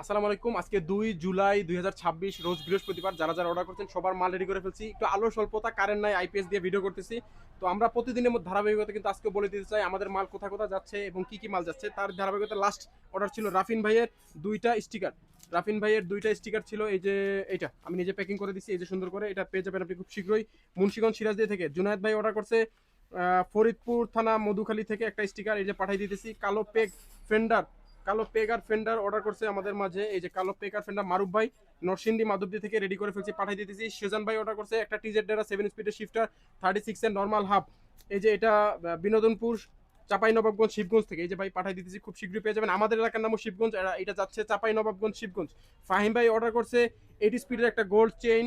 আসসালামু আলাইকুম। আজকে 2 জুলাই 2026 রোজ বৃহস্পতিবার। যারা অর্ডার করছেন সবার মাল রেডি করে ফেলছি। একটু আলো স্বল্পতা, কারেন্ট নাই, আইপিএস দিয়ে ভিডিও করতেছি। তো আমরা প্রতিদিনের মধ্যে ধারাবাহিকতা কিন্তু আজকে বলে দিতে চাই আমাদের মাল কোথায় কোথায় যাচ্ছে এবং কি মাল যাচ্ছে। তার ধারাবাহিকতা লাস্ট অর্ডার ছিল রাফিন ভাইয়ের 2টা স্টিকার। রাফিন ভাইয়ের 2টা স্টিকার ছিল, এই যে এইটা আমি নিজে প্যাকিং করে দিচ্ছি, এই যে সুন্দর করে। এটা পেয়ে যাবেন আপনি খুব শীঘ্রই মুন্সিগঞ্জ সিরাজদি থেকে। জুনায়েদ ভাই অর্ডার করছে ফরিদপুর থানা মধুখালী থেকে একটা স্টিকার, এই যে পাঠিয়ে দিতেছি। কালো পেগ আর ফেন্ডার অর্ডার করছে আমাদের মাঝে, এই যে কালো পেগ আর ফেন্ডার মারুফ ভাই নরসিংদী মাধবদী থেকে রেডি করে ফেলছি, পাঠিয়ে দিতেছি। সেজান ভাই অর্ডার করছে একটা টিজেড ডেরা 7 স্পিডের শিফটার 36 এর নর্মাল হাফ, এই যে এটা বিনোদনপুর চাপাই নবাবগঞ্জ শিবগঞ্জ থেকে, এই যে ভাই পাঠিয়ে দিতেছি, খুব শীঘ্রই পেয়ে যাবেন। আমাদের এলাকার নামও শিবগঞ্জ, এটা যাচ্ছে চাপাই নবাবগঞ্জ শিবগঞ্জ। ফাহিম ভাই অর্ডার করছে 8 স্পিডের একটা গোল্ড চেইন,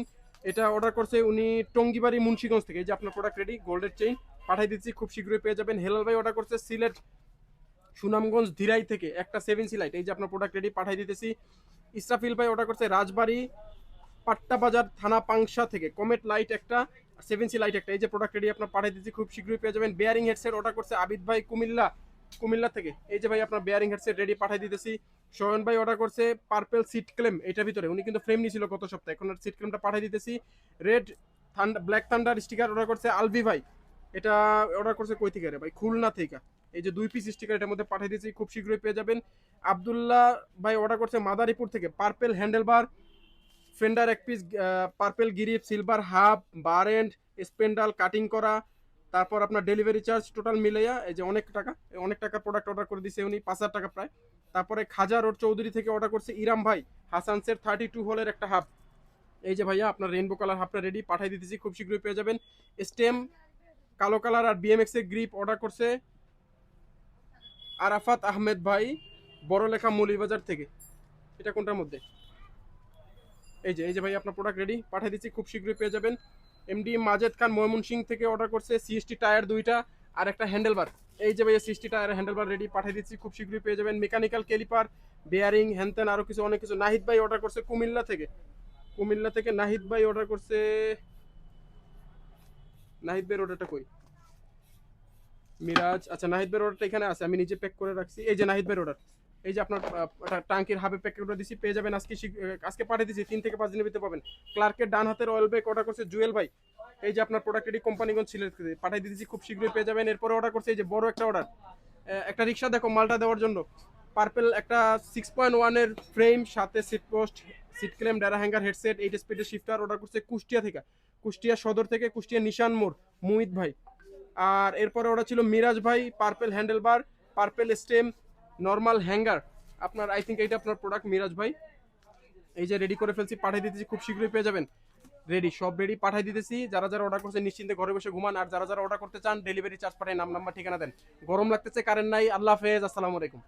এটা অর্ডার করছে উনি টঙ্গিবাড়ি মুন্সিগঞ্জ থেকে। এই যে আপনার প্রোডাক্ট রেডি, গোল্ডের চেইন পাঠিয়ে দিচ্ছি, খুব শীঘ্রই পেয়ে যাবেন। হেলাল ভাই অর্ডার করছে সিলেট সুনামগঞ্জ ধীরাই থেকে একটা 7 সি লাইট, এই যে আপনার প্রোডাক্ট রেডি পাঠিয়ে দিতেছি। ইসরাফিল ভাই অর্ডার করছে রাজবাড়ি পাট্টা বাজার থানা পাংশা থেকে কমেট লাইট একটা, 7 সি লাইট একটা, এই যে প্রোডাক্ট রেডি আপনার পাঠিয়ে দিচ্ছি, খুব শীঘ্রই পেয়ে যাবেন। বেয়ারিং হেডসেট অর্ডার করছে আবিদ ভাই কুমিল্লা থেকে, এই যে ভাই আপনার বেয়ারিং হেডসেট রেডি পাঠিয়ে দিতেছি। সোহেন ভাই অর্ডার করছে পার্পেল সিট ক্লেম, এটার ভিতরে উনি কিন্তু ফ্রেম নিয়েছিল গত সপ্তাহে, এখন সিট ক্লেমটা পাঠিয়ে দিতেছি। Red black thunder sticker order করছে আলভি ভাই, এটা অর্ডার করছে কই থেকে রে ভাই, খুলনা থেকে। এই যে 2 পিস স্টিকার এটার মধ্যে পাঠিয়ে দিয়েছি, খুব শীঘ্রই পেয়ে যাবেন। আব্দুল্লাহ ভাই অর্ডার করছে মাদারীপুর থেকে পার্পেল হ্যান্ডেলবার ফেন্ডার এক পিস, purple grip silver half bar end স্পেন্ডাল কাটিং করা, তারপর আপনার ডেলিভারি চার্জ টোটাল মিলাইয়া এই যে অনেক টাকা প্রোডাক্ট অর্ডার করে দিছে উনি, 5,000 টাকা প্রায়। তারপরে খাজা রোড চৌধুরী থেকে অর্ডার করছে ইরাম ভাই হাসানসের 32 হোলের একটা হাফ, এই যে ভাইয়া আপনার রেইনবো কালার হাফটা রেডি পাঠিয়ে দিতেছি, খুব শীঘ্রই পেয়ে যাবেন। স্টেম কালো কালার আর বিএমএক্স এর গ্রিপ অর্ডার করছে আরাফাত আহমেদ ভাই বড়লেখা মৌলভীবাজার থেকে। এটা কোনটার মধ্যে, এই যে ভাই আপনার প্রোডাক্ট রেডি পাঠিয়ে দিচ্ছি, খুব শীঘ্রই পেয়ে যাবেন। এমডি মাজেদ খান ময়মনসিং থেকে অর্ডার করছে সিএসটি টায়ার 2টা আর একটা হ্যান্ডেলবার, এই যে ভাইয়া সিএসটি টায়ার হ্যান্ডেলবার রেডি পাঠিয়ে দিচ্ছি, খুব শীঘ্রই পেয়ে যাবেন। মেকানিক্যাল ক্যালিপার বেয়ারিং হ্যানত্যান আরো কিছু অনেক কিছু। নাহিদ ভাই অর্ডার করছে কুমিল্লা থেকে নাহিদ ভাই অর্ডার করছে, নাহিদ ভাইয়ের অর্ডারটা কই, মিরাজ, আচ্ছা নাহিদ ভাইয়ের অর্ডারটা এখানে আছে, আমি নিজে প্যাক করে রাখছি। এই যে নাহিদ ভাইয়ের অর্ডার, এই যে আপনার টাঙ্কির হাবে প্যাক করে দিছি, পেয়ে যাবেন আজকে পাঠিয়ে দিছি, 3 থেকে 5 দিনের ভিতরে পাবেন। ক্লার্কের ডান হাতের অয়েল ব্যাগ অর্ডার করছে জুয়েল ভাই, এই যে আপনার প্রোডাক্ট রেডি কোম্পানিগঞ্জ সিলেট পাঠিয়ে দিয়েছি, খুব শীঘ্রই পেয়ে যাবেন। এরপরে অর্ডার করছে এই যে বড় একটা অর্ডার, একটা রিক্সা দেখো মালটা দেওয়ার জন্য, পার্পেল একটা 6.1 এর ফ্রেম সাথে seat post seat clamp derailleur hanger headset 8 স্পিডের শিফটার অর্ডার করছে কুষ্টিয়া সদর থেকে, কুষ্টিয়া নিশান মোড় মুহিত ভাই। আর এরপরে ওটা ছিল মিরাজ ভাই purple handlebar purple stem normal hanger, আপনার আই থিঙ্ক এইটা আপনার প্রোডাক্ট মিরাজ ভাই, এই যে রেডি করে ফেলছি পাঠিয়ে দিতেছি, খুব শীঘ্রই পেয়ে যাবেন। রেডি সব রেডি পাঠিয়ে দিতেছি, যারা অর্ডার করছে নিশ্চিন্তে ঘরে বসে ঘুমান, আর যারা অর্ডার করতে চান ডেলিভারি চার্জ পাঠায়, নাম নাম্বার ঠিকানা দেন। গরম লাগতেছে, কারেন্ট নাই, আল্লাহ হাফেজ, আসসালামু আলাইকুম।